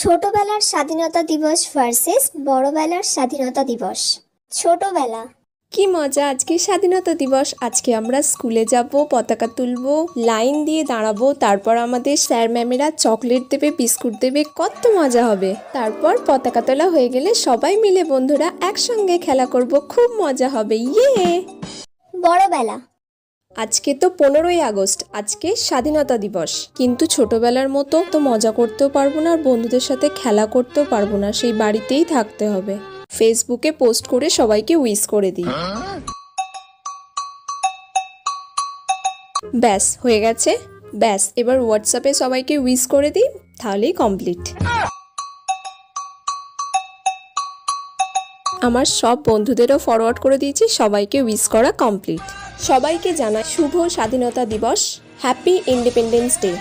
ছোটবেলার স্বাধীনতা দিবস ভার্সেস বড়বেলার স্বাধীনতা দিবস। ছোটবেলা। কি মজা! আজকে স্বাধীনতা দিবস। আজকে আমরা স্কুলে যাব, পতাকা তুলবো, লাইন দিয়ে দাঁড়াবো, তারপর আমাদের স্যার ম্যামেরা চকলেট দেবে, বিস্কুট দেবে, কত মজা হবে। তারপর পতাকা তোলা হয়ে গেলে সবাই মিলে বন্ধুরা একসঙ্গে খেলা করব, খুব মজা হবে। ইয়ে! বড়বেলা। আজকে তো 15ই আগস্ট, আজকে স্বাধীনতা দিবস, কিন্তু ছোটবেলার মতো তো মজা করতেও পারবো না আর বন্ধুদের সাথে খেলা করতেও পারবো না, সেই বাড়িতেই থাকতে হবে। ফেসবুকে পোস্ট করে সবাইকে উইশ করে দিই। ব্যাস হয়ে গেছে। ব্যাস এবার হোয়াটসঅ্যাপে সবাইকে উইশ করে দিই, তাহলেই কমপ্লিট। আমার সব বন্ধুদেরও ফরওয়ার্ড করে দিয়েছি, সবাইকে উইশ করা কমপ্লিট। সবাইকে জানাই শুভ স্বাধীনতা দিবস, হ্যাপি ইন্ডিপেন্ডেন্স ডে।